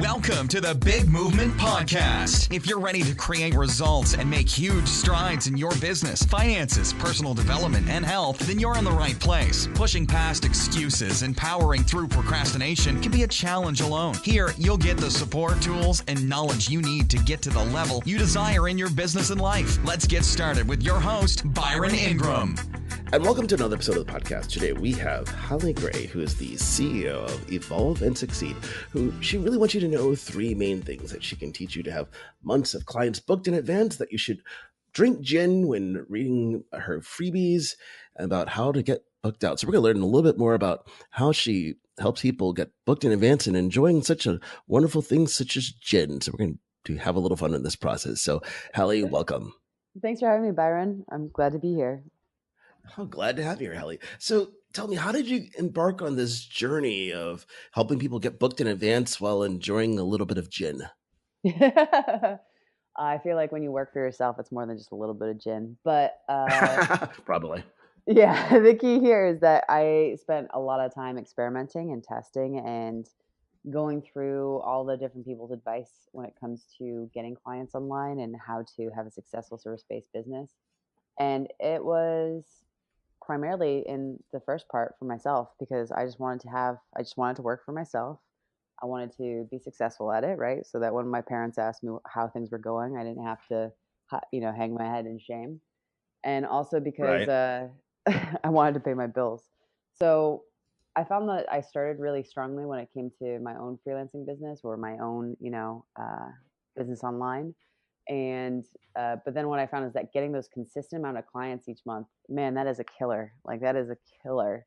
Welcome to the Big Movement Podcast. If you're ready to create results and make huge strides in your business, finances, personal development, and health, then you're in the right place. Pushing past excuses and powering through procrastination can be a challenge alone. Here, you'll get the support, tools, and knowledge you need to get to the level you desire in your business and life. Let's get started with your host, Byron Ingram. And welcome to another episode of the podcast. Today we have Halley Gray, who is the CEO of Evolve and Succeed, who she really wants you to know three main things that she can teach you to have months of clients booked in advance, that you should drink gin when reading her freebies, and about how to get booked out. So we're going to learn a little bit more about how she helps people get booked in advance and enjoying such a wonderful thing such as gin. So we're going to have a little fun in this process. So Halley, welcome. Thanks for having me, Byron. I'm glad to be here. Oh, glad to have you here, Haley. So tell me, how did you embark on this journey of helping people get booked in advance while enjoying a little bit of gin? I feel like when you work for yourself, it's more than just a little bit of gin. But Probably. yeah, the key here is that I spent a lot of time experimenting and testing and going through all the different people's advice when it comes to getting clients online and how to have a successful service-based business. And it was primarily in the first part for myself, because I just wanted to work for myself. I wanted to be successful at it, right? So that when my parents asked me how things were going, I didn't have to, hang my head in shame. And also because I wanted to pay my bills. So I found that I started really strongly when it came to my own freelancing business or my own, business online. And but then what I found is that getting those consistent amount of clients each month, man, that is a killer. Like, that is a killer.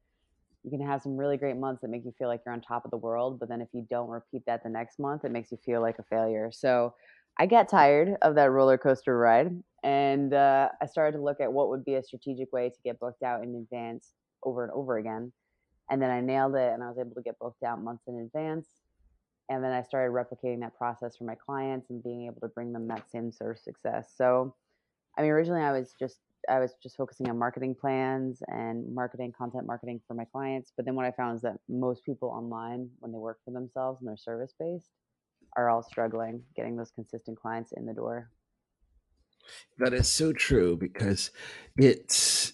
You can have some really great months that make you feel like you're on top of the world, but then if you don't repeat that the next month, it makes you feel like a failure. So I got tired of that roller coaster ride, and I started to look at what would be a strategic way to get booked out in advance over and over again. And then I nailed it, and I was able to get booked out months in advance. And then I started replicating that process for my clients and being able to bring them that same sort of success. So, I mean, originally I was just focusing on marketing plans and content marketing for my clients. But then what I found is that most people online, when they work for themselves and they're service-based, are all struggling getting those consistent clients in the door. That is so true, because it's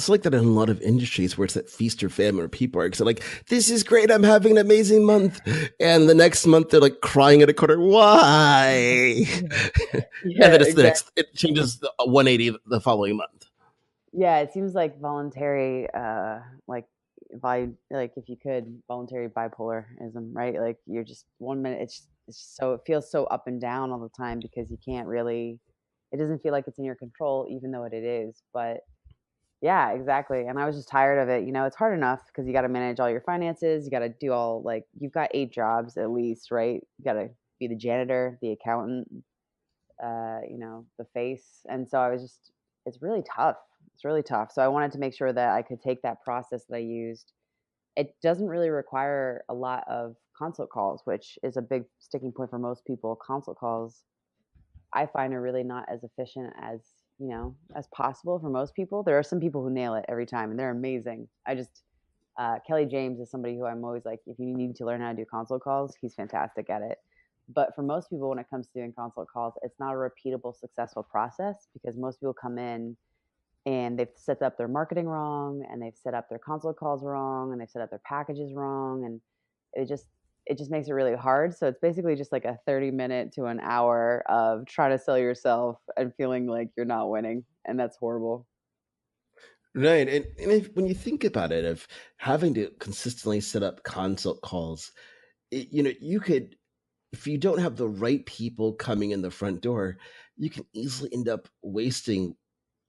like that in a lot of industries where it's that feast or famine, where people are like, this is great, I'm having an amazing month. And the next month they're like crying at a corner, why? Yeah, and then exactly. it changes the 180 the following month. Yeah, it seems like voluntary, if you could, voluntary bipolarism, right? Like, you're just 1 minute, it feels so up and down all the time, because you can't really, it doesn't feel like it's in your control, even though it is. But yeah, exactly. And I was just tired of it. It's hard enough because you got to manage all your finances. You got to do you've got 8 jobs at least, right? You got to be the janitor, the accountant, the face. And so it's really tough. It's really tough. So I wanted to make sure that I could take that process that I used. It doesn't really require a lot of consult calls, which is a big sticking point for most people. Consult calls, I find, are really not as efficient as possible for most people. There are some people who nail it every time, and they're amazing. Kelly James is somebody who I'm always like, if you need to learn how to do consult calls, he's fantastic at it. But for most people, when it comes to doing consult calls, it's not a repeatable, successful process, because most people come in and they've set up their marketing wrong, and they've set up their consult calls wrong, and they've set up their packages wrong, and it just makes it really hard. So it's basically just like a 30-minute to an hour of trying to sell yourself and feeling like you're not winning. And that's horrible. Right. And when you think about it, of having to consistently set up consult calls, you could, if you don't have the right people coming in the front door, you can easily end up wasting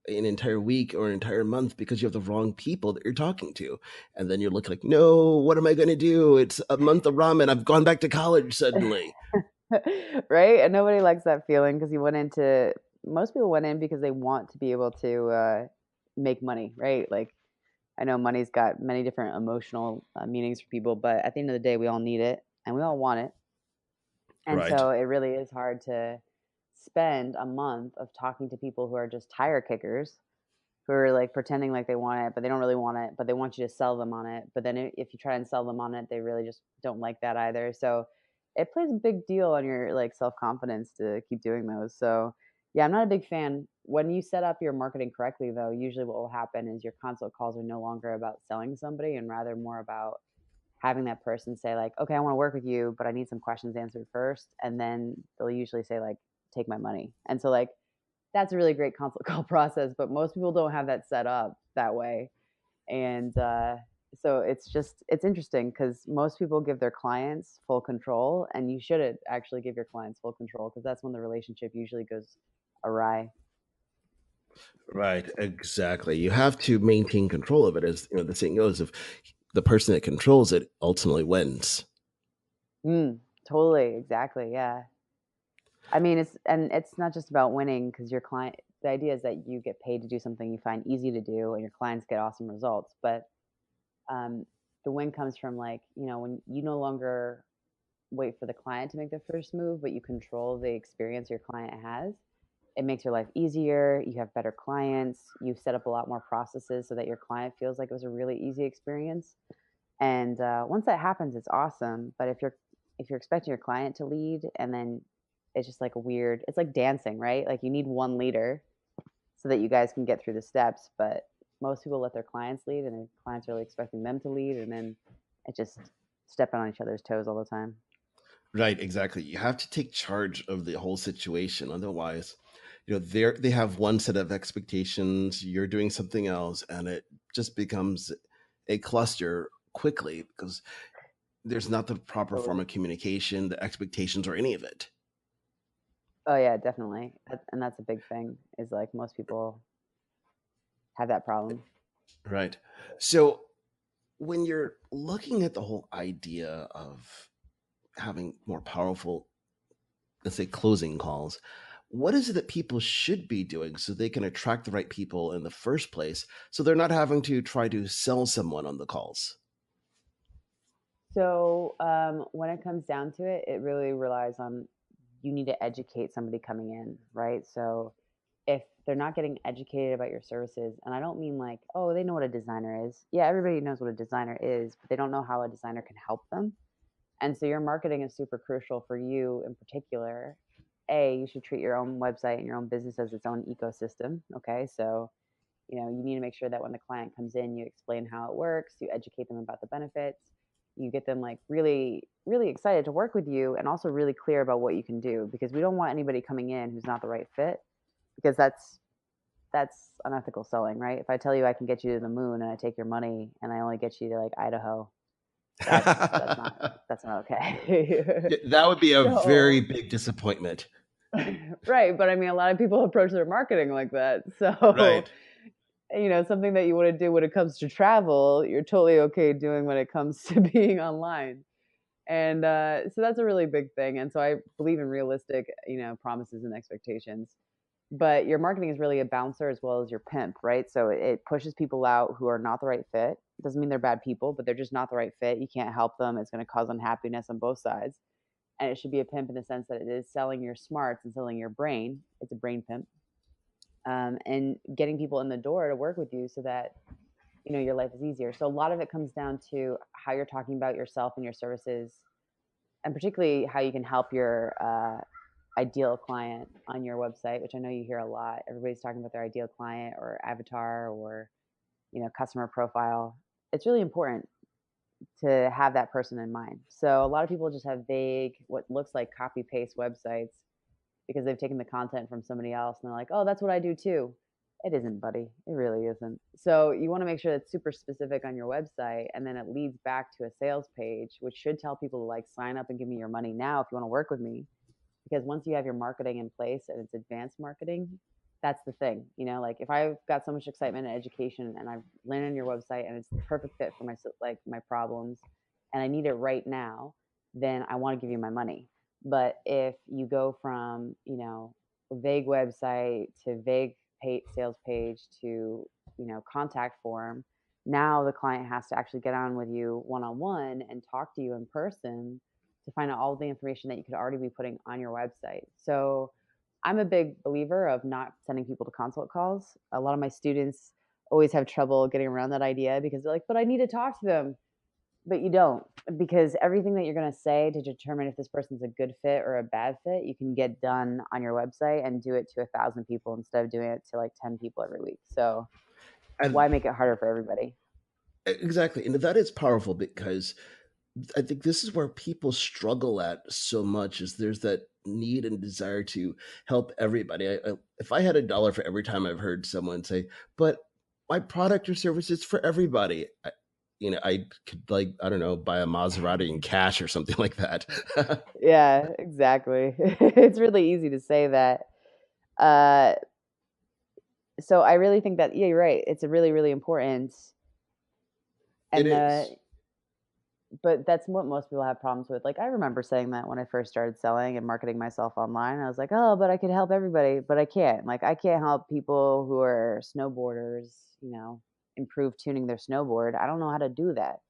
an entire week or an entire month because you have the wrong people that you're talking to. And then you're looking like, no, what am I going to do? It's a month of ramen. I've gone back to college suddenly. Right? And nobody likes that feeling, because most people went in because they want to be able to make money, right? Like, I know money's got many different emotional meanings for people, but at the end of the day, we all need it and we all want it. And Right. so it really is hard to spend a month of talking to people who are just tire kickers, who are like pretending like they want it, but they don't really want it, but they want you to sell them on it. But then if you try and sell them on it, they really just don't like that either. So it plays a big deal on your like self-confidence to keep doing those. So yeah, I'm not a big fan. When you set up your marketing correctly though, usually what will happen is your consult calls are no longer about selling somebody and rather more about having that person say like, okay, I want to work with you, but I need some questions answered first. And then they'll usually say like, take my money. And so like that's a really great consult call process, but most people don't have that set up that way. And so it's interesting because most people give their clients full control, and you shouldn't actually give your clients full control because that's when the relationship usually goes awry. Right, exactly. You have to maintain control of it, as the saying goes. If the person that controls it ultimately wins. Totally, exactly, yeah. I mean, it's not just about winning because your client. The idea is that you get paid to do something you find easy to do, and your clients get awesome results. But um, the win comes from like when you no longer wait for the client to make the first move, but you control the experience your client has. It makes your life easier. You have better clients. You've set up a lot more processes so that your client feels like it was a really easy experience. And once that happens, it's awesome. But if you're expecting your client to lead, and then it's just like a weird, it's like dancing, right? Like you need one leader so that you guys can get through the steps. But most people let their clients lead, and their clients are really expecting them to lead, and then it just stepping on each other's toes all the time. Right, exactly. You have to take charge of the whole situation. Otherwise, they have one set of expectations, you're doing something else, and it just becomes a cluster quickly because there's not the proper form Totally. of communication, the expectations, or any of it. Oh yeah, definitely. And that's a big thing is like most people have that problem. Right. So when you're looking at the whole idea of having more powerful, let's say, closing calls, what is it that people should be doing so they can attract the right people in the first place so they're not having to try to sell someone on the calls? So when it comes down to it, it really relies on you need to educate somebody coming in, right? So if they're not getting educated about your services, and I don't mean like, oh, they know what a designer is. Yeah, everybody knows what a designer is, but they don't know how a designer can help them. And so your marketing is super crucial for you in particular. You should treat your own website and your own business as its own ecosystem. Okay. So, you need to make sure that when the client comes in, you explain how it works, you educate them about the benefits, you get them like really, really excited to work with you and also really clear about what you can do because we don't want anybody coming in who's not the right fit because that's unethical selling, right? If I tell you I can get you to the moon and I take your money and I only get you to like Idaho, that's not that's not okay. Yeah, that would be a very So big disappointment. right, but I mean, a lot of people approach their marketing like that. So Right. something that you want to do when it comes to travel, you're totally okay doing when it comes to being online. And so that's a really big thing. And so I believe in realistic, promises and expectations. But your marketing is really a bouncer as well as your pimp, right? So it pushes people out who are not the right fit. Doesn't mean they're bad people, but they're just not the right fit. You can't help them. It's going to cause unhappiness on both sides. And it should be a pimp in the sense that it is selling your smarts and selling your brain. It's a brain pimp, and getting people in the door to work with you so that your life is easier. So a lot of it comes down to how you're talking about yourself and your services, and particularly how you can help your ideal client on your website, which I know you hear a lot. Everybody's talking about their ideal client or avatar or customer profile. It's really important to have that person in mind. So a lot of people just have vague, what looks like copy paste websites because they've taken the content from somebody else and they're like, oh, that's what I do too. It isn't, buddy. It really isn't. So you want to make sure that's super specific on your website, and then it leads back to a sales page, which should tell people to like sign up and give me your money now if you want to work with me. Because once you have your marketing in place and it's advanced marketing, that's the thing. Like if I've got so much excitement and education and I've landed on your website and it's the perfect fit for my problems and I need it right now, then I want to give you my money. But if you go from, a vague website to vague sales page to, contact form, now the client has to actually get on with you one-on-one and talk to you in person to find out all the information that you could already be putting on your website. So I'm a big believer of not sending people to consult calls. A lot of my students always have trouble getting around that idea because they're like, but I need to talk to them. But you don't, because everything that you're going to say to determine if this person's a good fit or a bad fit, you can get done on your website and do it to 1,000 people instead of doing it to like 10 people every week. So And why make it harder for everybody? exactly. And that is powerful because I think this is where people struggle at so much is there's that need and desire to help everybody. If I had $1 for every time I've heard someone say, but my product or service is for everybody, I could, like, I don't know, buy a Maserati in cash or something like that. Yeah, exactly. It's really easy to say that. Uh, so I really think that, yeah, you're right. It's a really, really important. It And is. but that's what most people have problems with. Like I remember saying that when I first started selling and marketing myself online. I was like, "Oh, but I could help everybody, but I can't." Like I can't help people who are snowboarders, improve tuning their snowboard. I don't know how to do that.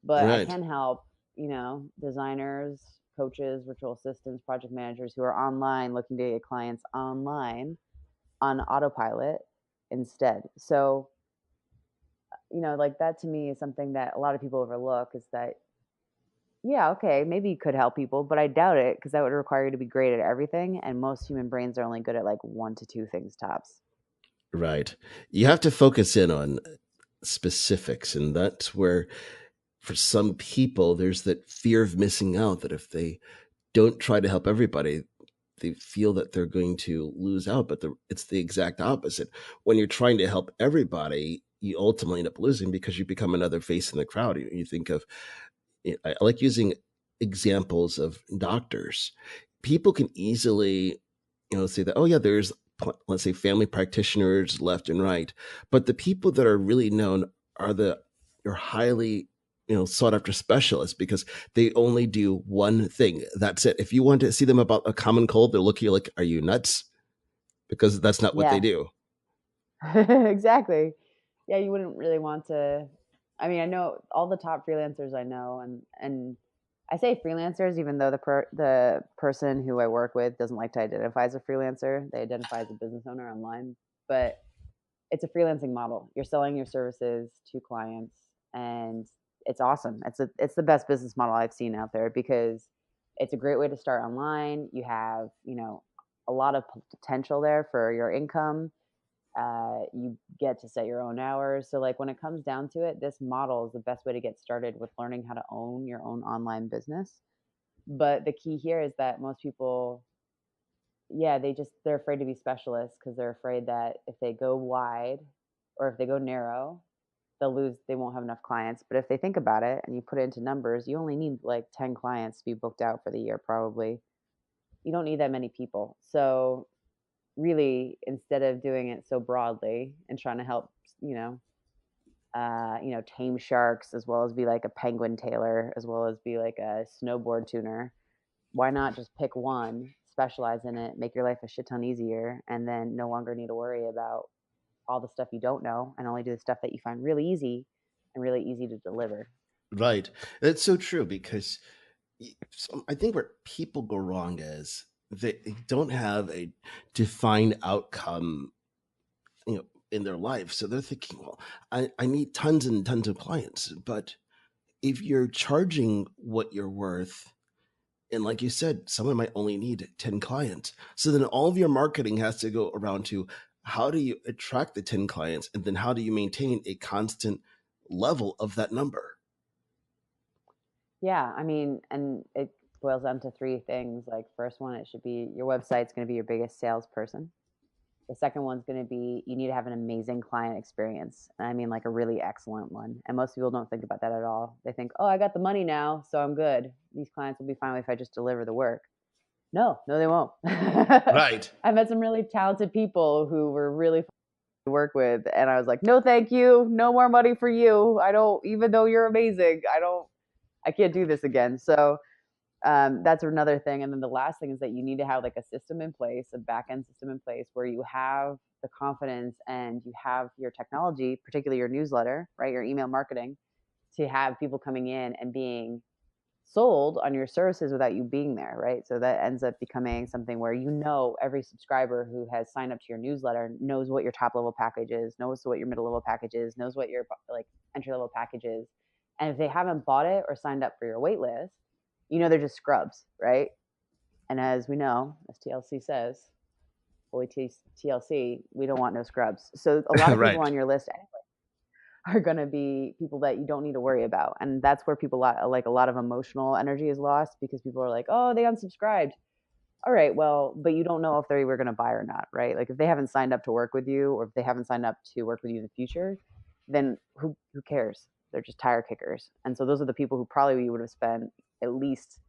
But I Right. can help, designers, coaches, virtual assistants, project managers who are online looking to get clients online on autopilot instead. So, like that to me is something that a lot of people overlook is that, yeah, okay, maybe you could help people, but I doubt it because that would require you to be great at everything. And most human brains are only good at like one to two things tops. Right. You have to focus in on specifics. And that's where, for some people, there's that fear of missing out that if they don't try to help everybody, they feel that they're going to lose out. But it's the exact opposite. When you're trying to help everybody, you ultimately end up losing because you become another face in the crowd. You think of, I like using examples of doctors. People can easily, say that, oh yeah, there's, let's say, family practitioners left and right, but the people that are really known are your highly, sought after specialists because they only do one thing. That's it. If you want to see them about a common cold, they'll look at you like, are you nuts? Because that's not what they Yeah, do. exactly. Yeah, you wouldn't really want to. I mean, I know all the top freelancers I know, and I say freelancers, even though the person who I work with doesn't like to identify as a freelancer. They identify as a business owner online, but it's a freelancing model. You're selling your services to clients, and it's awesome. It's the best business model I've seen out there because it's a great way to start online. You have a lot of potential there for your income. You get to set your own hours. So, like, when it comes down to it, this model is the best way to get started with learning how to own your own online business. But the key here is that most people, yeah, they're afraid to be specialists because they're afraid that if they go wide or if they go narrow, they won't have enough clients. But if they think about it and you put it into numbers, you only need like 10 clients to be booked out for the year, probably. You don't need that many people. So, really, instead of doing it so broadly and trying to help, tame sharks as well as be like a penguin tailor, as well as be like a snowboard tuner, why not just pick one, specialize in it, make your life a shit ton easier, and then no longer need to worry about all the stuff you don't know and only do the stuff that you find really easy and really easy to deliver. Right. That's so true because I think where people go wrong is they don't have a defined outcome, in their life. So they're thinking, well, I need tons and tons of clients. But if you're charging what you're worth, and like you said, someone might only need 10 clients. So then all of your marketing has to go around to how do you attract the 10 clients? And then how do you maintain a constant level of that number? Yeah, I mean, and it boils down to three things. Like, first one, it should be your website's going to be your biggest salesperson. The second one's going to be you need to have an amazing client experience. And I mean, like a really excellent one. And most people don't think about that at all. They think, oh, I got the money now, so I'm good. These clients will be fine if I just deliver the work. No, no, they won't. Right. I've met some really talented people who were really fun to work with. And I was like, no, thank you. No more money for you. I don't, even though you're amazing, I can't do this again. So that's another thing. And then the last thing is that you need to have like a system in place, a back end system in place where you have the confidence and you have your technology, particularly your newsletter, right? Your email marketing, to have people coming in and being sold on your services without you being there, right? So that ends up becoming something where every subscriber who has signed up to your newsletter knows what your top level package is, knows what your middle level package is, knows what your like entry level package is, And if they haven't bought it or signed up for your wait list, they're just scrubs, right? And as we know, as TLC says, holy TLC, we don't want no scrubs. So a lot of people Right. on your list are going to be people that you don't need to worry about. And that's where people like a lot of emotional energy is lost, because people are like, oh, they unsubscribed. All right, well, but you don't know if they were going to buy or not, right? Like if they haven't signed up to work with you, or if they haven't signed up to work with you in the future, then who cares? They're just tire kickers. And so those are the people who probably you would have spent at least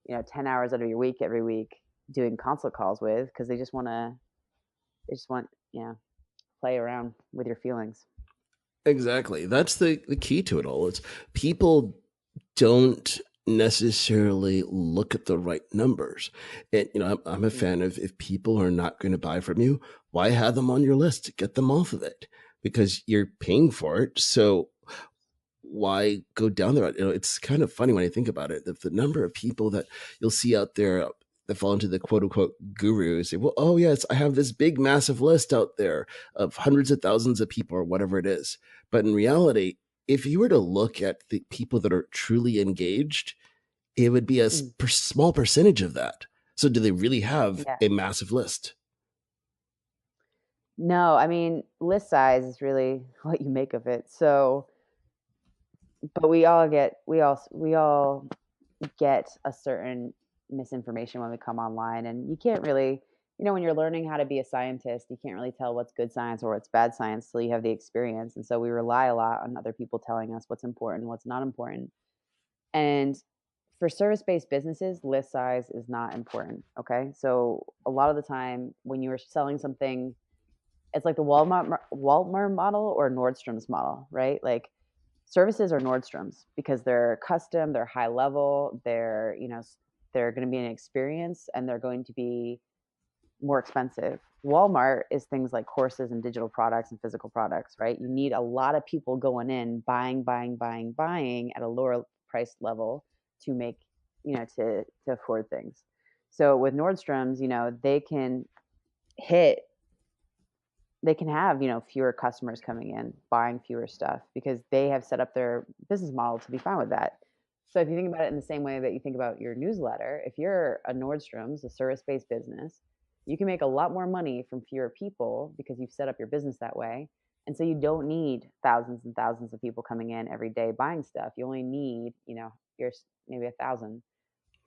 10 hours out of your week every week doing consult calls with, because they just want play around with your feelings. Exactly. That's the key to it all. It's people don't necessarily look at the right numbers. And, I'm a fan of, if people are not going to buy from you, why have them on your list? Get them off of it, because you're paying for it. So why go down the road? It's kind of funny when I think about it, the number of people that you'll see out there that fall into the quote unquote gurus say, well, oh yes, I have this big, massive list out there of hundreds of thousands of people or whatever it is. But in reality, if you were to look at the people that are truly engaged, it would be a small percentage of that. So do they really have a massive list? No, I mean, list size is really what you make of it. So, but we all get a certain misinformation when we come online, and you can't really, when you're learning how to be a scientist, you can't really tell what's good science or what's bad science till you have the experience. And so we rely a lot on other people telling us what's important, what's not important. And for service-based businesses, list size is not important. Okay. So a lot of the time when you're selling something, it's like the Walmart model or Nordstrom's model, right? Like services are Nordstrom's because they're custom, they're high level, they're going to be an experience, and they're going to be more expensive. Walmart is things like courses and digital products and physical products, right? You need a lot of people going in, buying at a lower price level to make, to afford things. So with Nordstrom's, they can have, fewer customers coming in, buying fewer stuff, because they have set up their business model to be fine with that. So if you think about it in the same way that you think about your newsletter, if you're a Nordstrom's, a service-based business, you can make a lot more money from fewer people because you've set up your business that way. And so you don't need thousands and thousands of people coming in every day buying stuff. You only need, maybe 1,000.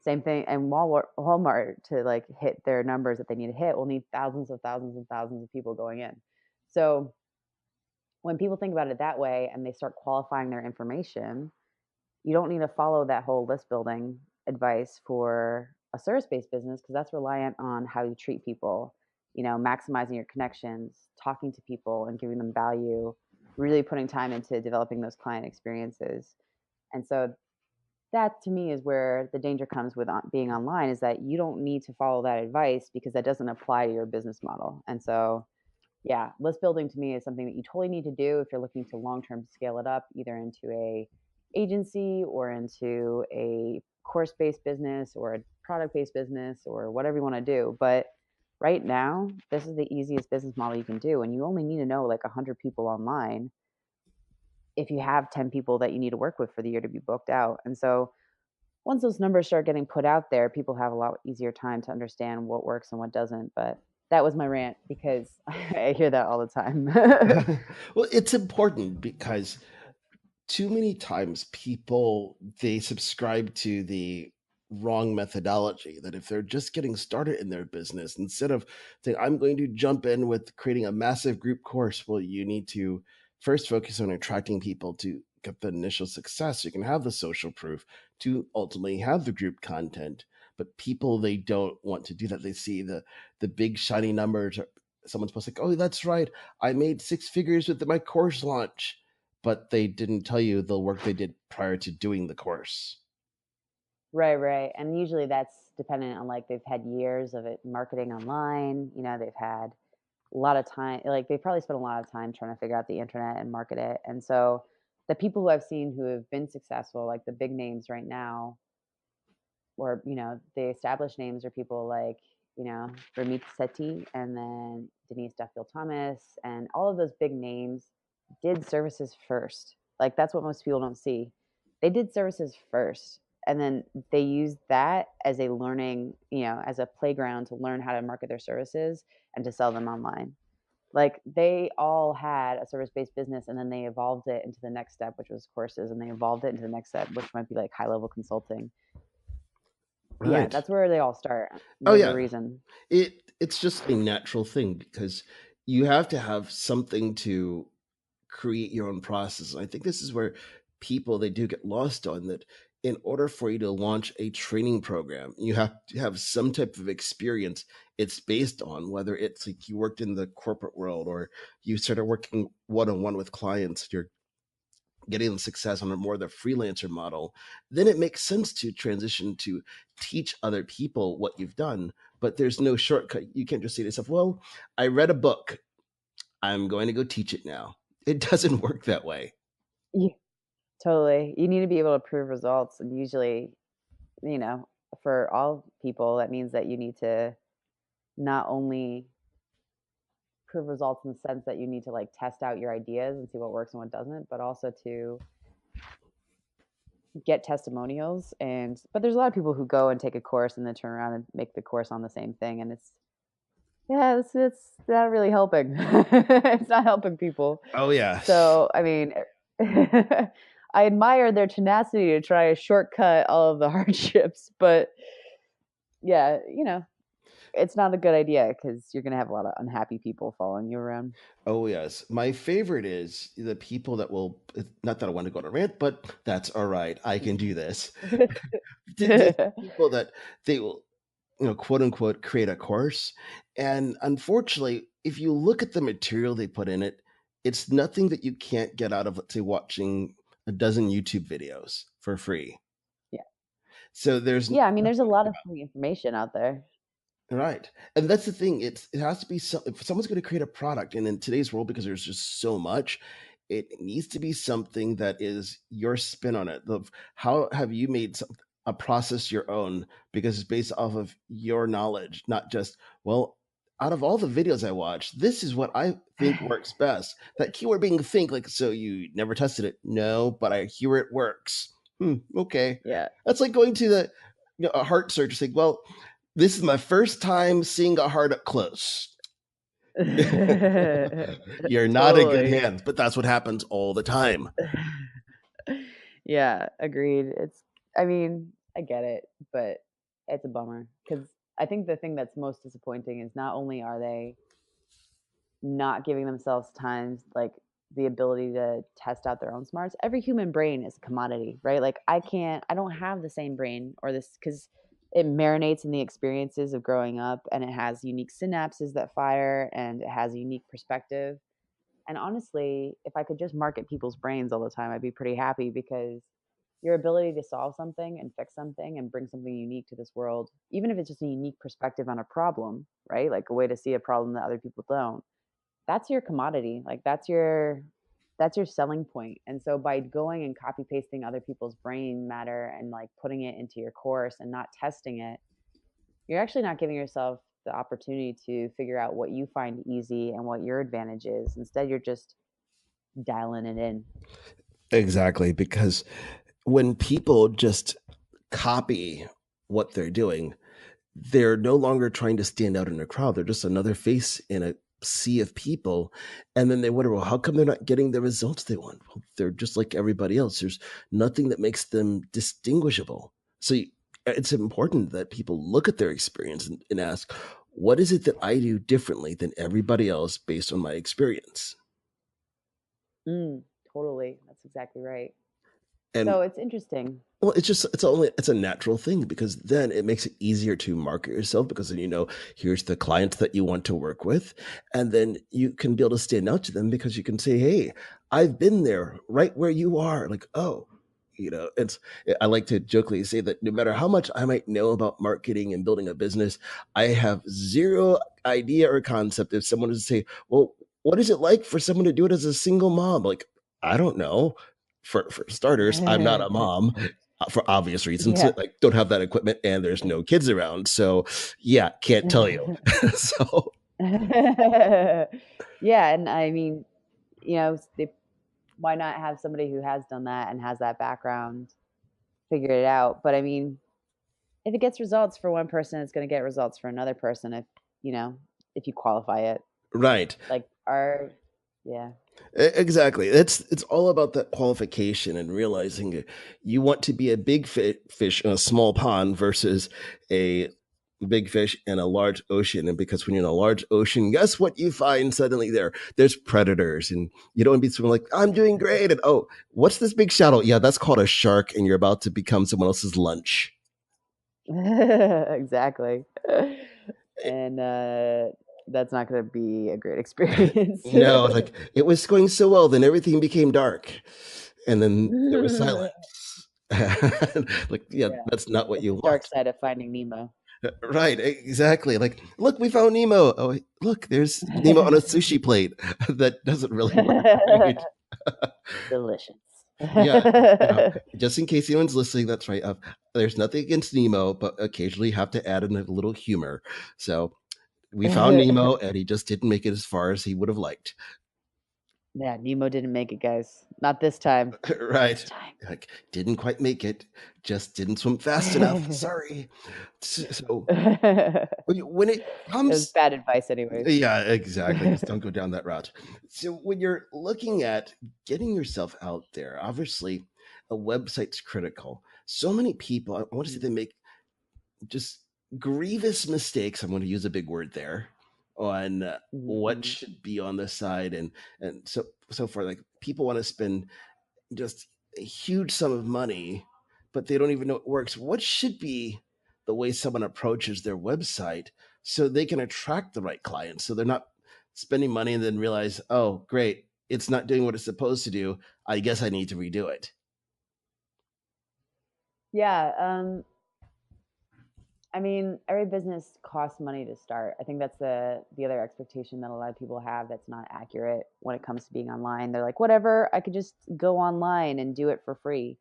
Same thing, and Walmart to like hit their numbers that they need to hit will need thousands of thousands and thousands of people going in. So when people think about it that way and they start qualifying their information, you don't need to follow that whole list building advice for a service-based business, because that's reliant on how you treat people, maximizing your connections, talking to people and giving them value, really putting time into developing those client experiences. And so that to me is where the danger comes with being online, is that you don't need to follow that advice because that doesn't apply to your business model. And so, yeah, list building to me is something that you totally need to do if you're looking to long-term scale it up, either into a agency or into a course-based business or a product-based business or whatever you want to do. But right now, this is the easiest business model you can do. And you only need to know like 100 people online if you have 10 people that you need to work with for the year to be booked out. And so once those numbers start getting put out there, people have a lot easier time to understand what works and what doesn't. But that was my rant, because I hear that all the time. Well, it's important because too many times people, they subscribe to the wrong methodology, that if they're just getting started in their business, instead of saying, I'm going to jump in with creating a massive group course, well, you need to first focus on attracting people to get the initial success. You can have the social proof to ultimately have the group content. But people, they don't want to do that. They see the big shiny numbers. Someone's supposed to like, oh, that's right, I made 6 figures with my course launch, but they didn't tell you the work they did prior to doing the course. Right. And usually that's dependent on, like, they've had years of it marketing online. They've had a lot of time, like they probably spent a lot of time trying to figure out the internet and market it. And so the people who I've seen who have been successful, like the big names right now, or the established names, are people like Ramit Sethi, and then Denise Duffield Thomas, and all of those big names did services first. Like that's what most people don't see. they did services first, and then they used that as a learning, as a playground to learn how to market their services and to sell them online. Like, they all had a service-based business, and then they evolved it into the next step, which was courses, and they evolved it into the next step, which might be like high-level consulting. Yeah, Right. that's where they all start. Oh There's a yeah. reason. It's just a natural thing because you have to have something to create your own process. And I think this is where people they do get lost on that. In order for you to launch a training program, you have to have some type of experience it's based on, whether it's like you worked in the corporate world or you started working one-on-one with clients, you're getting the success on a more the freelancer model, then it makes sense to transition to teach other people what you've done. But there's no shortcut. You can't just say to yourself, well, I read a book, I'm going to go teach it now. It doesn't work that way. Yeah, totally. You need to be able to prove results, and usually, for all people, that means that you need to not only prove results in the sense that you need to like test out your ideas and see what works and what doesn't, but also to get testimonials. But there's a lot of people who go and take a course and then turn around and make the course on the same thing, and it's not really helping. It's not helping people. Oh yeah. So I mean, I admire their tenacity to try to shortcut all of the hardships, but yeah, it's not a good idea because you're going to have a lot of unhappy people following you around. Oh yes. My favorite is the people that will, not that I want to go on a rant, but that's all right. I can do this. The people that they will, quote unquote, create a course. And unfortunately, if you look at the material they put in it, it's nothing that you can't get out of, let's say, watching a dozen YouTube videos for free. Yeah. So there's Yeah, I mean, there's a lot of free information out there. right. And that's the thing. It has to be if someone's going to create a product, and in today's world, because there's just so much, it needs to be something that is your spin on it. How have you made a process your own because it's based off of your knowledge, not just, well, out of all the videos I watch, this is what I think works best. That keyword being think, like, so you never tested it? No, but I hear it works. Okay. Yeah. That's like going to the a heart surgery saying, well, this is my first time seeing a heart up close. You're not in good hands, but that's what happens all the time. Yeah, agreed. I mean, I get it, but it's a bummer because I think the thing that's most disappointing is not only are they not giving themselves time, like the ability to test out their own smarts. Every human brain is a commodity, right? Like, I don't have the same brain or this because it marinates in the experiences of growing up, and it has unique synapses that fire, and it has a unique perspective. And honestly, if I could just market people's brains all the time, I'd be pretty happy because your ability to solve something and fix something and bring something unique to this world, even if it's just a unique perspective on a problem, right? Like a way to see a problem that other people don't. That's your commodity. Like that's your selling point. And so by going and copy pasting other people's brain matter and like putting it into your course and not testing it, you're actually not giving yourself the opportunity to figure out what you find easy and what your advantage is. Instead, you're just dialing it in. Exactly, because when people just copy what they're doing, they're no longer trying to stand out in a crowd. They're just another face in a sea of people. And then they wonder, well, how come they're not getting the results they want? Well, they're just like everybody else. There's nothing that makes them distinguishable. So it's important that people look at their experience and ask, what is it that I do differently than everybody else based on my experience? Totally. That's exactly right. And so it's interesting. well, it's a natural thing because then it makes it easier to market yourself because then here's the clients that you want to work with, and then you can be able to stand out to them because you can say, hey, I've been there right where you are. Like, oh, I like to jokingly say that no matter how much I might know about marketing and building a business, I have zero idea or concept if someone was to say, well, what is it like for someone to do it as a single mom? Like, I don't know. For starters, I'm not a mom for obvious reasons. Yeah. Like, don't have that equipment, and there's no kids around. So, yeah, can't tell you. So, yeah, and I mean, why not have somebody who has done that and has that background figure it out? But I mean, if it gets results for one person, it's going to get results for another person if, you know, if you qualify it. Right. Like our, yeah. Exactly. It's all about that qualification and realizing you want to be a big fish in a small pond versus a big fish in a large ocean. And because when you're in a large ocean, guess what you find suddenly there's predators, and you don't want to be someone like, I'm doing great. And oh, what's this big shadow? Yeah, that's called a shark, and you're about to become someone else's lunch. Exactly. And that's not going to be a great experience. No, like it was going so well, then everything became dark, and then there was silence. Like, yeah, Yeah, that's not what it's you the dark want. side of Finding Nemo. Right, exactly. Like, look, we found Nemo. Oh, look, there's Nemo on a sushi plate. That doesn't really work, right? Delicious. Yeah. Now, just in case anyone's listening, that's right. There's nothing against Nemo, but occasionally you have to add in a little humor. So we found Nemo, and he just didn't make it as far as he would have liked. Yeah, Nemo didn't make it, guys. Not this time. Right. This time. Like, didn't quite make it. Just didn't swim fast enough. Sorry. So when it It was comes, bad advice anyways. yeah, exactly. Just don't go down that route. So when you're looking at getting yourself out there, obviously a website's critical. So many people, I want to say, they make just grievous mistakes. I'm going to use a big word there on what Mhm. should be on the side, and so far. Like, people want to spend just a huge sum of money, but they don't even know it works. What should be the way someone approaches their website so they can attract the right clients? So they're not spending money and then realize, oh, great, it's not doing what it's supposed to do. I guess I need to redo it. Yeah, I mean, every business costs money to start. I think that's the other expectation that a lot of people have that's not accurate when it comes to being online. They're like, whatever, I could just go online and do it for free.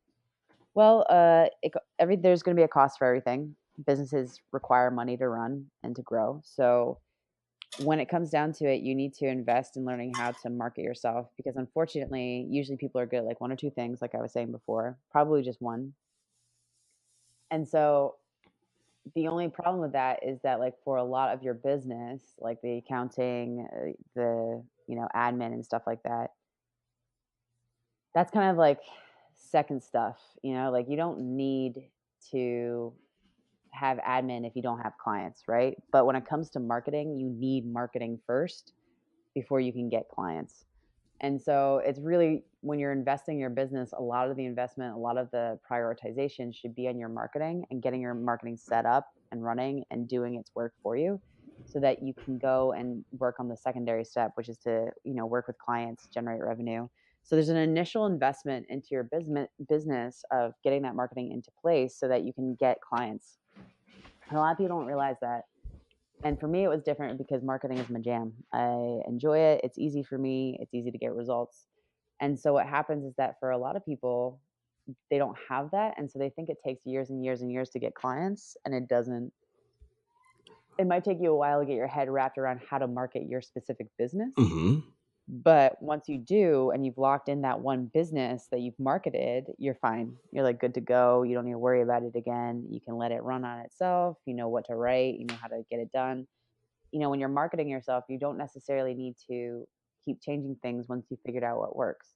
Well, there's going to be a cost for everything. Businesses require money to run and to grow. So when it comes down to it, you need to invest in learning how to market yourself because unfortunately, usually people are good at like one or two things, like I was saying before, probably just one. And so the only problem with that is that like for a lot of your business, like the accounting, the, admin and stuff like that, that's kind of like second stuff, like you don't need to have admin if you don't have clients, right? But when it comes to marketing, you need marketing first before you can get clients. And so it's really when you're investing in your business, a lot of the investment, a lot of the prioritization should be on your marketing and getting your marketing set up and running and doing its work for you so that you can go and work on the secondary step, which is to, work with clients, generate revenue. So there's an initial investment into your business of getting that marketing into place so that you can get clients. And a lot of people don't realize that. And for me, it was different because marketing is my jam. I enjoy it. It's easy for me. It's easy to get results. And so what happens is that for a lot of people, they don't have that. And so they think it takes years and years and years to get clients. And it doesn't. It might take you a while to get your head wrapped around how to market your specific business. Mm-hmm. But once you do and you've locked in that one business that you've marketed, you're fine. You're like good to go. You don't need to worry about it again. You can let it run on itself. You know what to write, you know how to get it done. When you're marketing yourself, you don't necessarily need to keep changing things once you figured out what works.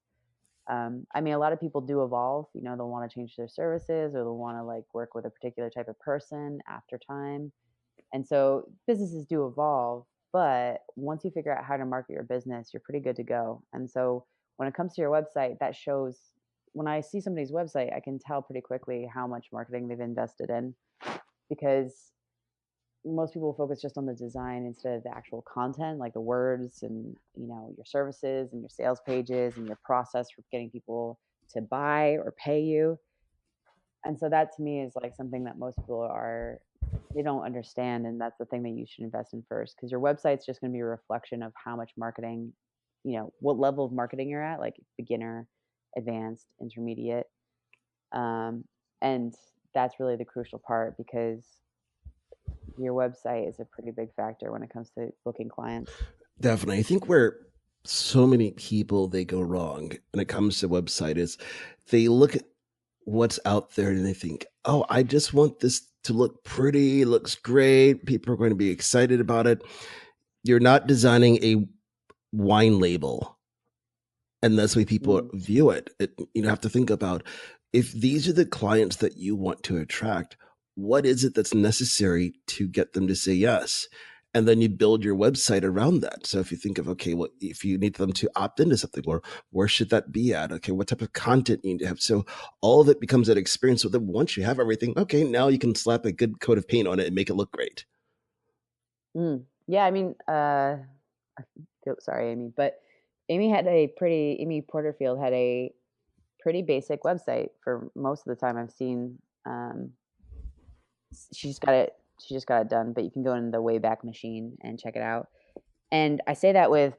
I mean, a lot of people do evolve. They'll want to change their services or they'll want to like work with a particular type of person after time. And so businesses do evolve, but once you figure out how to market your business, you're pretty good to go. And so when it comes to your website, that shows when I see somebody's website, I can tell pretty quickly how much marketing they've invested in because most people focus just on the design instead of the actual content, like the words and your services and your sales pages and your process for getting people to buy or pay you. And so that to me is like something that most people they don't understand, and that's the thing that you should invest in first because your website's just going to be a reflection of how much marketing, what level of marketing you're at, like beginner, advanced, intermediate, and that's really the crucial part because your website is a pretty big factor when it comes to booking clients. Definitely. I think where so many people, they go wrong when it comes to website is they look at what's out there and they think, oh, I just want this to look pretty, it looks great, people are going to be excited about it. You're not designing a wine label, and that's the way people Mm. view it. You have to think about, if these are the clients that you want to attract, what is it that's necessary to get them to say yes? And then you build your website around that. So if you think of, okay, well, if you need them to opt into something, or where should that be at? Okay, what type of content you need to have? So all of it becomes that experience. So then once you have everything, okay, now you can slap a good coat of paint on it and make it look great. Yeah, I mean, sorry, Amy, but Amy Porterfield had a pretty basic website for most of the time I've seen. Um, she just got it. She just got it done, but you can go in the Wayback Machine and check it out. And I say that with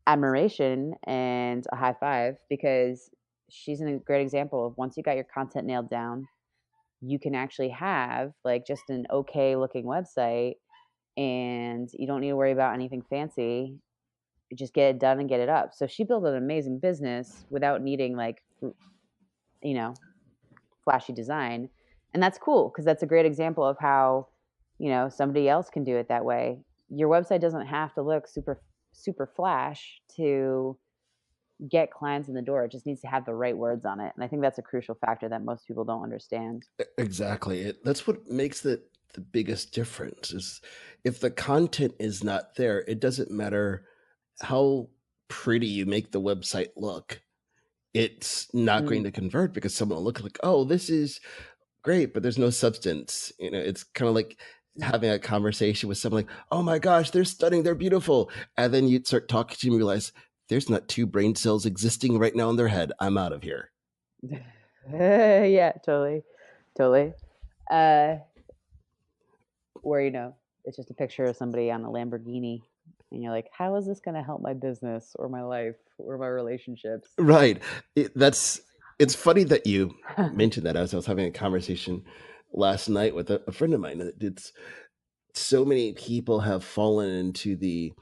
admiration and a high five, because she's a great example of, once you got your content nailed down, you can actually have like just an okay looking website, and you don't need to worry about anything fancy. You just get it done and get it up. So she built an amazing business without needing like, you know, flashy design. And that's cool, because that's a great example of how, somebody else can do it that way. Your website doesn't have to look super flash to get clients in the door. It just needs to have the right words on it. And I think that's a crucial factor that most people don't understand. Exactly. That's what makes the biggest difference is, if the content is not there, it doesn't matter how pretty you make the website look. It's not going Mm. to convert, because someone will look like, oh, this is great, but there's no substance. It's kind of like having a conversation with someone like, oh my gosh, they're stunning, they're beautiful. And then you start talking to them and realize there's not two brain cells existing right now in their head. I'm out of here. Yeah, totally. Uh, or it's just a picture of somebody on a Lamborghini, and you're like, how is this going to help my business or my life or my relationships? Right. It's funny that you mentioned that, as I was having a conversation last night with a friend of mine. It's so many people have fallen into the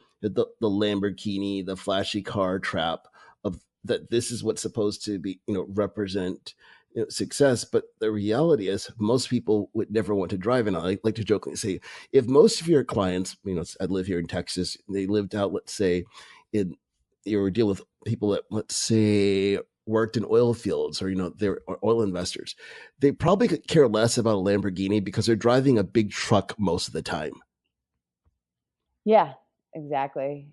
Lamborghini, the flashy car trap of that. This is what's supposed to be, represent, success. But the reality is, most people would never want to drive. And I like to jokingly say, if most of your clients, I live here in Texas, they lived out, let's say, in you were dealing with people that, let's say, worked in oil fields, or they're oil investors, they probably could care less about a Lamborghini because they're driving a big truck most of the time. Yeah, exactly.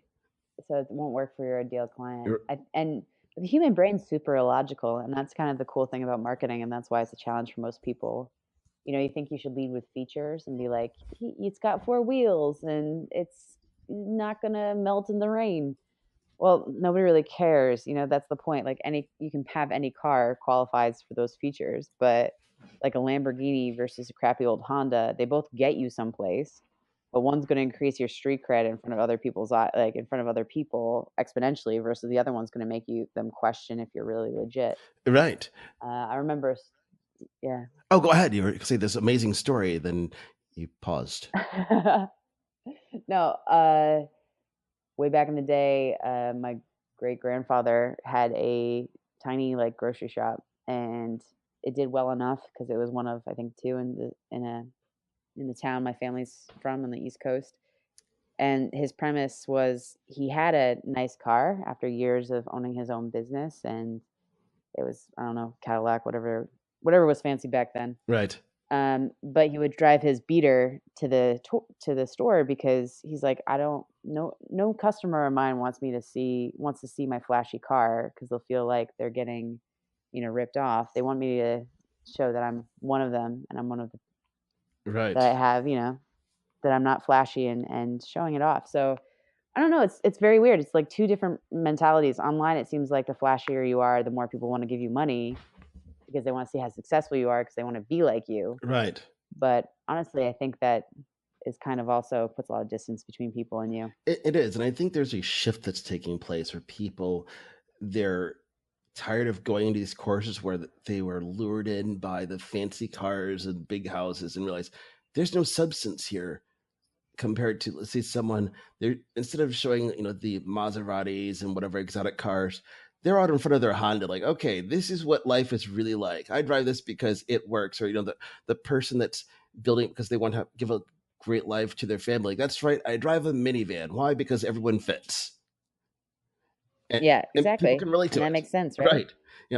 So it won't work for your ideal client. And the human brain's super illogical, and that's kind of the cool thing about marketing, and that's why it's a challenge for most people. You think you should lead with features and be like, it's got 4 wheels and it's not gonna melt in the rain. Well, nobody really cares. That's the point. Like, you can have any car qualifies for those features, but like a Lamborghini versus a crappy old Honda, they both get you someplace, but one's going to increase your street cred in front of other people's like in front of other people exponentially, versus the other one's going to make them question if you're really legit. Right. I remember, yeah. Oh, go ahead. You were say this amazing story, then you paused. No, way back in the day, my great grandfather had a tiny like grocery shop, and it did well enough because it was one of, I think, two in the town my family's from on the East Coast. And his premise was, he had a nice car after years of owning his own business, and it was, I don't know, Cadillac, whatever was fancy back then. Right. But he would drive his beater to the store, because he's like, I don't no customer of mine wants to see my flashy car, because they'll feel like they're getting, ripped off. They want me to show that I'm one of them, and I'm one of the, right, that I have, that I'm not flashy, and showing it off. So I don't know. It's very weird. It's like two different mentalities. Online, it seems like the flashier you are, the more people want to give you money, because they want to see how successful you are, because they want to be like you. Right. But honestly, I think that is kind of also puts a lot of distance between people and you. It is. And I think there's a shift that's taking place where people, they're tired of going into these courses where they were lured in by the fancy cars and big houses, and realize there's no substance here. compared to, let's say, someone, they're, instead of showing, the Maseratis and whatever exotic cars, they're out in front of their Honda, like, okay, this is what life is really like. I drive this because it works. Or, the person that's building it because they want to give a great life to their family. That's right. I drive a minivan. Why? Because everyone fits. Yeah, And people exactly. can relate And to that it. makes sense, right? Right.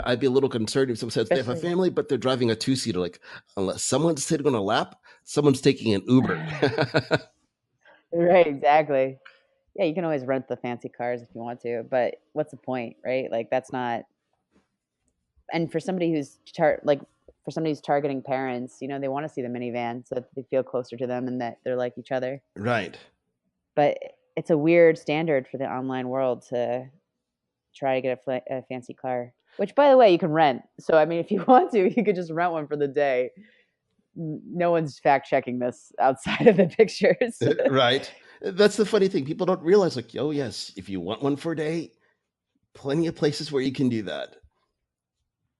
I'd be a little concerned if someone says they have a Especially family, but they're driving a two-seater. Like, unless someone's sitting on a lap, someone's taking an Uber. right, exactly. Yeah, you can always rent the fancy cars if you want to, but what's the point, right? Like that's not. And for somebody who's for somebody who's targeting parents, they want to see the minivan so that they feel closer to them and that they're like each other. Right. But it's a weird standard for the online world to try to get a fancy car, which, by the way, you can rent. So, I mean, if you want to, you could just rent one for the day. No one's fact checking this outside of the pictures. Right. That's the funny thing. People don't realize, like, oh, yes, if you want one for a day, plenty of places where you can do that.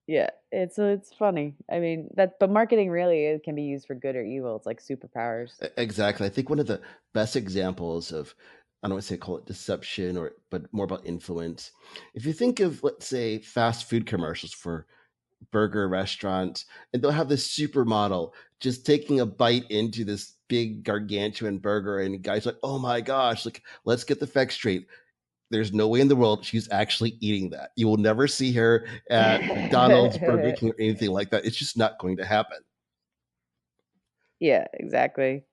Yeah, it's funny. I mean, but marketing really, it can be used for good or evil. It's like superpowers. Exactly. I think one of the best examples of, I don't want to say call it deception, but more about influence. If you think of, let's say, fast food commercials for burger restaurants, and they'll have this supermodel just taking a bite into this big gargantuan burger, and guys are like, oh my gosh, like, let's get the facts straight. There's no way in the world she's actually eating that. You will never see her at McDonald's, Burger King, or anything like that. It's just not going to happen. Yeah, exactly.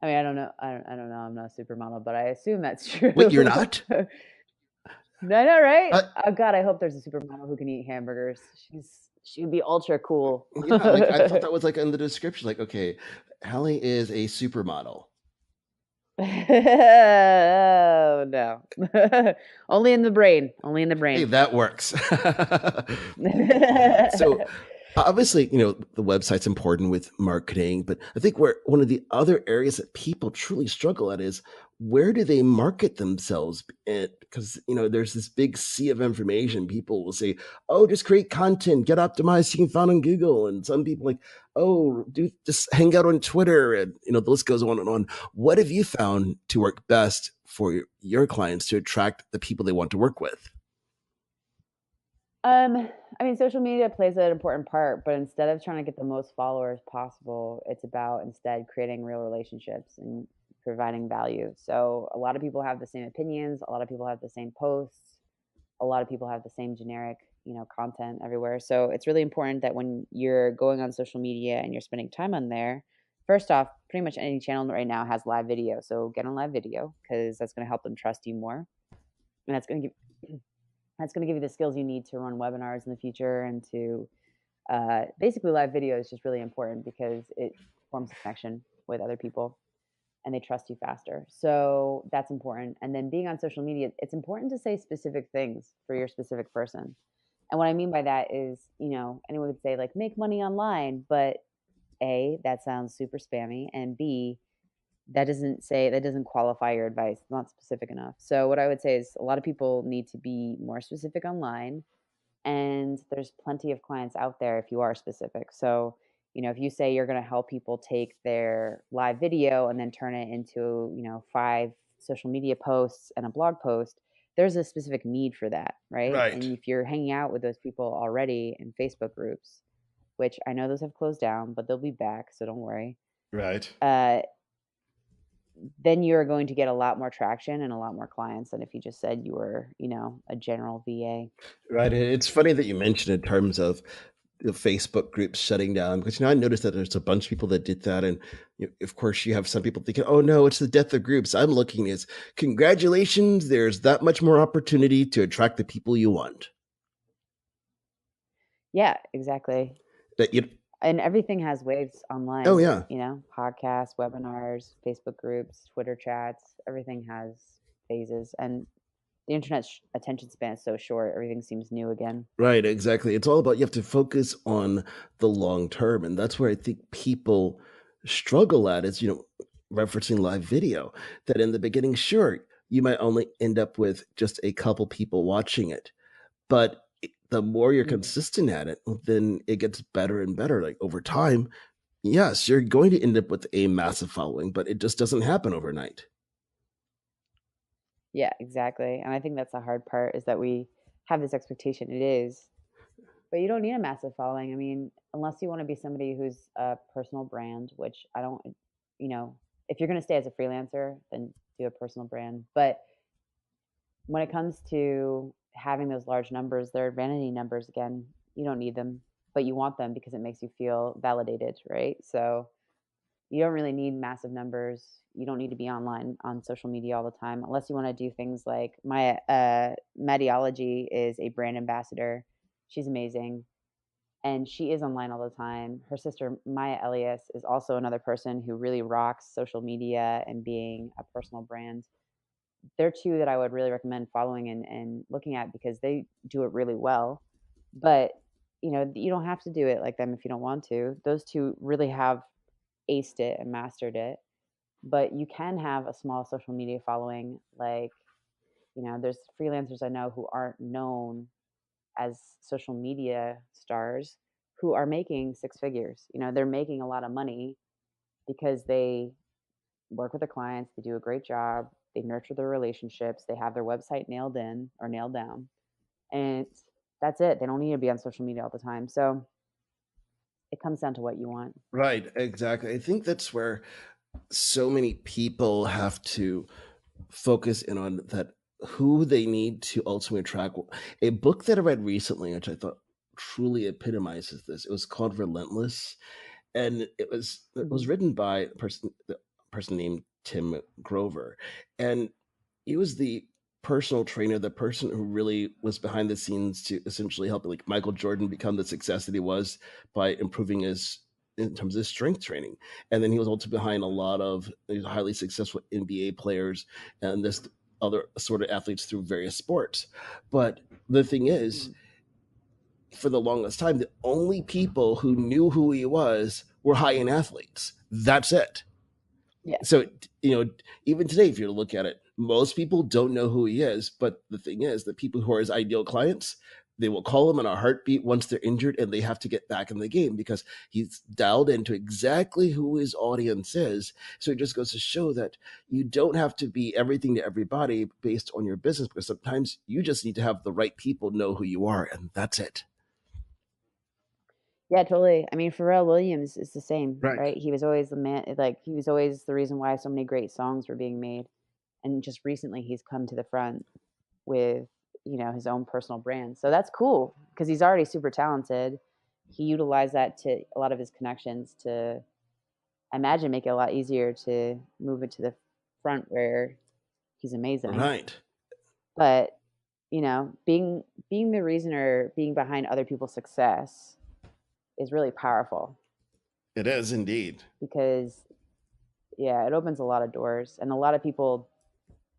I mean, I don't know. I don't know. I'm not a supermodel, but I assume that's true. Wait, you're not? No, right? Oh God, I hope there's a supermodel who can eat hamburgers. She would be ultra cool. Yeah, like, I thought that was like in the description, like, okay, Halley is a supermodel. Oh no. Only in the brain. Only in the brain. Hey, that works. So obviously, the website's important with marketing, but I think where one of the other areas that people truly struggle at is, where do they market themselves? Because, there's this big sea of information. People will say, oh, just create content, get optimized, you can find on Google. And some people like, oh, just hang out on Twitter. And, the list goes on and on. What have you found to work best for your clients to attract the people they want to work with? I mean, social media plays an important part, but instead of trying to get the most followers possible, it's about instead creating real relationships and providing value. So a lot of people have the same opinions, a lot of people have the same posts, a lot of people have the same generic, content everywhere. So it's really important that when you're going on social media and you're spending time on there, first off, pretty much any channel right now has live video. So get on live video because that's going to help them trust you more. And that's going to give you the skills you need to run webinars in the future and to basically live video is just really important because it forms a connection with other people and they trust you faster. So that's important. And then being on social media, it's important to say specific things for your specific person. And what I mean by that is, anyone would say like make money online, but A, that sounds super spammy, and B, that doesn't qualify your advice. It's not specific enough. So what I would say is a lot of people need to be more specific online, and there's plenty of clients out there if you are specific. So, if you say you're going to help people take their live video and then turn it into, 5 social media posts and a blog post, there's a specific need for that, right? Right. And if you're hanging out with those people already in Facebook groups, which I know those have closed down, but they'll be back, so don't worry. Right. Then you're going to get a lot more traction and a lot more clients than if you just said you were, a general VA. Right. It's funny that you mentioned in terms of the Facebook groups shutting down, because I noticed that there's a bunch of people that did that, and of course you have some people thinking, oh no, it's the death of groups. I'm looking as congratulations, there's that much more opportunity to attract the people you want. Yeah, exactly. And everything has waves online. Oh yeah. Podcasts, webinars, Facebook groups, Twitter chats, everything has phases. And the internet's attention span is so short, everything seems new again. Right, exactly. It's all about, you have to focus on the long term. And that's where I think people struggle at is, referencing live video, that in the beginning, sure, you might only end up with just a couple people watching it. But the more you're consistent at it, then it gets better and better. Like over time, yes, you're going to end up with a massive following, but it just doesn't happen overnight. Yeah, exactly. And I think that's the hard part is that we have this expectation. It is, but you don't need a massive following. I mean, unless you want to be somebody who's a personal brand, which I don't, you know, if you're going to stay as a freelancer, then do a personal brand. But when it comes to having those large numbers, they're vanity numbers again. You don't need them, but you want them because it makes you feel validated, right? So you don't really need massive numbers. You don't need to be online on social media all the time unless you want to do things like my Mediology is a brand ambassador. She's amazing and she is online all the time. Her sister Maya Elias is also another person who really rocks social media and being a personal brand. They're two that I would really recommend following and looking at because they do it really well. But you know, you don't have to do it like them if you don't want to. Those two really have aced it and mastered it. But you can have a small social media following. Like, you know, there's freelancers I know who aren't known as social media stars who are making six figures. You know, they're making a lot of money because they work with their clients, they do a great job, they nurture their relationships, they have their website nailed in or nailed down. And that's it. They don't need to be on social media all the time. So it comes down to what you want. Right, exactly. I think that's where so many people have to focus in on that, who they need to ultimately attract. A book that I read recently, which I thought truly epitomizes this, it was called Relentless, and it was Mm-hmm. written by a person named Tim Grover, and he was the personal trainer, the person who really was behind the scenes to essentially help like Michael Jordan become the success that he was by improving his in terms of his strength training. And then he was also behind a lot of highly successful NBA players and this other sort of athletes through various sports. But the thing is, Mm-hmm. for the longest time, the only people who knew who he was were high end athletes. That's it. Yeah, So, even today, if you look at it, most people don't know who he is. But the thing is, the people who are his ideal clients, they will call him in a heartbeat once they're injured and they have to get back in the game because he's dialed into exactly who his audience is. So it just goes to show that you don't have to be everything to everybody based on your business, because sometimes you just need to have the right people know who you are, and that's it. yeah, totally. I mean, Pharrell Williams is the same, Right. right? He was always the man, like, he was always the reason why so many great songs were being made. And just recently, he's come to the front with, you know, his own personal brand. So that's cool because he's already super talented. He utilized that to a lot of his connections to, I imagine, make it a lot easier to move it to the front where he's amazing. Right. But, you know, being the reason or being behind other people's success is really powerful It is indeed. because yeah, it opens a lot of doors and a lot of people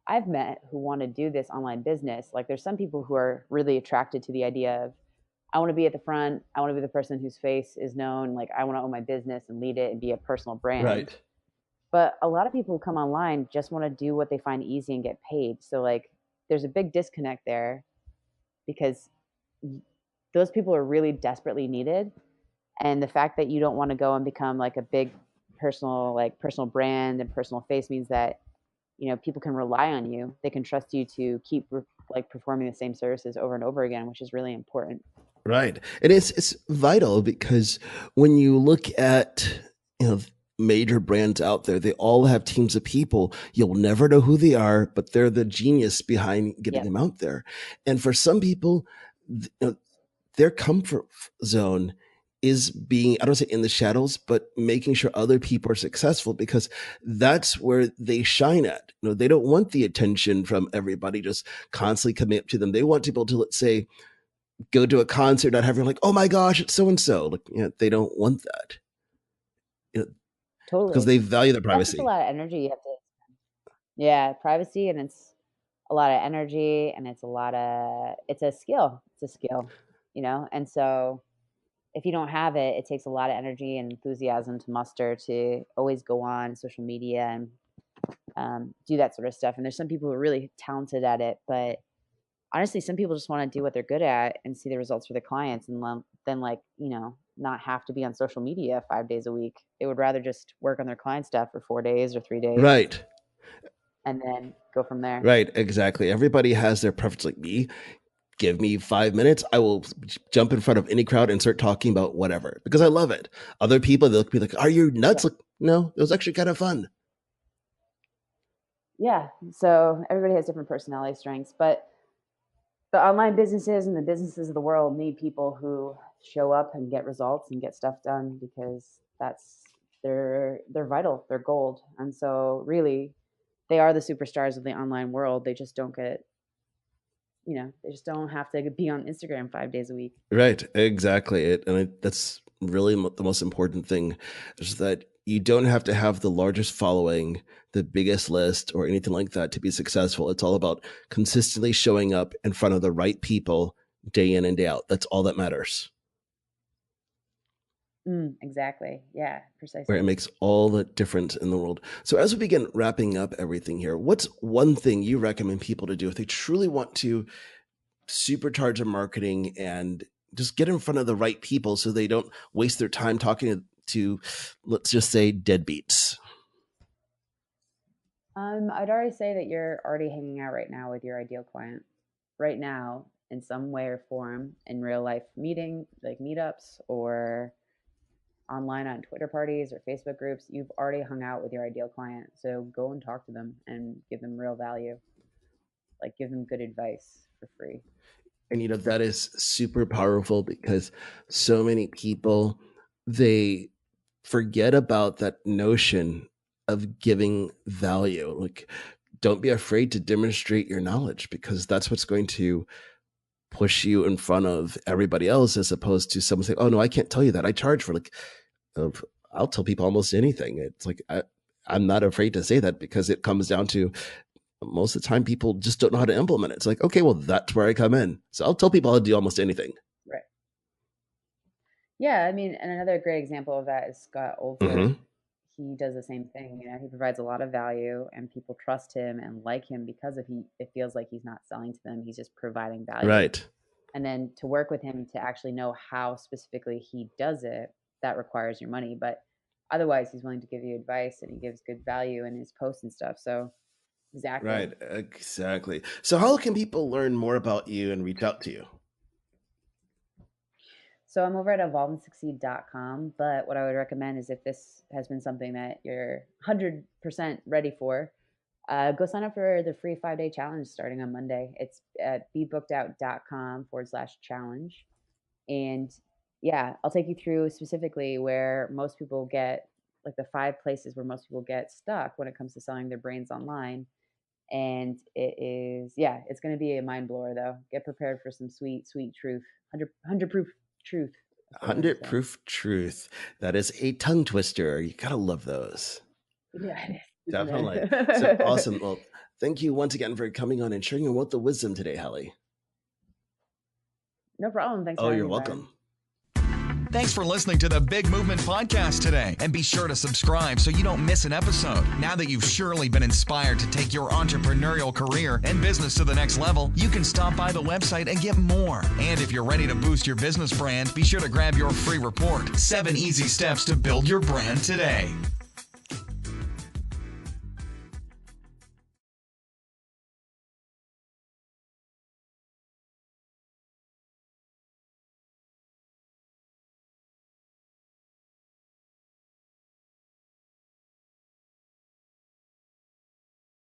I've met who want to do this online business. Like there's some people who are really attracted to the idea of I want to be at the front, I want to be the person whose face is known, like I want to own my business and lead it and be a personal brand. Right. But a lot of people who come online just want to do what they find easy and get paid. So like there's a big disconnect there because those people are really desperately needed and the fact that you don't want to go and become like a big personal brand and personal face means that you know people can rely on you, they can trust you to keep like performing the same services over and over again, which is really important. Right. And it's vital because when you look at, you know, major brands out there, they all have teams of people. You'll never know who they are, but they're the genius behind getting Yep, them out there. And for some people, their comfort zone is being, I don't say in the shadows, but making sure other people are successful because that's where they shine at. They don't want the attention from everybody just constantly coming up to them. They want to be able to, let's say, go to a concert, not having like, oh my gosh, it's so and so. Like, they don't want that, you know, because totally. they value their That's just a privacy. lot of energy you have to, yeah, privacy, and it's a lot of energy and it's a lot of it's a skill, you know. And so if you don't have it, it takes a lot of energy and enthusiasm to muster to always go on social media and do that sort of stuff. And there's some people who are really talented at it, but honestly, some people just want to do what they're good at and see the results for their clients, and then like you know not have to be on social media 5 days a week. They would rather just work on their client stuff for 4 days or 3 days. Right. And then go from there. Right. Exactly. Everybody has their preference. Like me, give me 5 minutes. I will jump in front of any crowd and start talking about whatever because I love it. Other people, they'll be like, are you nuts? Like, no, it was actually kind of fun. Yeah. So everybody has different personality strengths, but the online businesses and the businesses of the world need people who show up and get results and get stuff done because they're vital. They're gold. And so really they are the superstars of the online world. They just don't get, they just don't have to be on Instagram 5 days a week. Right. Exactly. That's really the most important thing is that you don't have to have the largest following, the biggest list, or anything like that to be successful. It's all about consistently showing up in front of the right people day in and day out. That's all that matters. Exactly. Yeah, precisely. Where it makes all the difference in the world. So as we begin wrapping up everything here, what's one thing you recommend people to do if they truly want to supercharge their marketing and just get in front of the right people so they don't waste their time talking to let's just say deadbeats? I'd already say that you're already hanging out right now with your ideal client right now in some way or form in real life meeting, like meetups or online on Twitter parties or Facebook groups. You've already hung out with your ideal client. So go and talk to them and give them real value. Like give them good advice for free. And that is super powerful because so many people, they forget about that notion of giving value. Like, don't be afraid to demonstrate your knowledge because that's what's going to push you in front of everybody else, as opposed to someone saying, oh no, I can't tell you that. I charge for I'll tell people almost anything. It's like, I'm not afraid to say that because it comes down to most of the time people just don't know how to implement it. It's like, okay, well, that's where I come in. So I'll tell people how to do almost anything. Right. Yeah. I mean, and another great example of that is Scott Oldfield. Mm-hmm. He does the same thing. He provides a lot of value and people trust him and like him because it feels like he's not selling to them. He's just providing value. Right. And then to work with him to actually know how specifically he does it, that requires your money. But otherwise he's willing to give you advice and he gives good value in his posts and stuff. So exactly. Right. Exactly. So how can people learn more about you and reach out to you? So I'm over at evolveandsucceed.com, but what I would recommend is if this has been something that you're 100% ready for, go sign up for the free 5-day challenge starting on Monday. It's at bebookedout.com/challenge. And yeah, I'll take you through specifically where most people get, like the 5 places where most people get stuck when it comes to selling their brains online. And it is, it's going to be a mind blower though. Get prepared for some sweet, sweet truth. 100 proof truth. 100 proof truth. That is a tongue twister. You gotta love those. Yeah, it is. Definitely. So awesome. Well, thank you once again for coming on and sharing your wealth of wisdom today, Haley. No problem. Thanks. Oh, you're welcome. Thanks for listening to the Big Movement Podcast today. And be sure to subscribe so you don't miss an episode. Now that you've surely been inspired to take your entrepreneurial career and business to the next level, you can stop by the website and get more. And if you're ready to boost your business brand, be sure to grab your free report, 7 Easy Steps to Build Your Brand Today.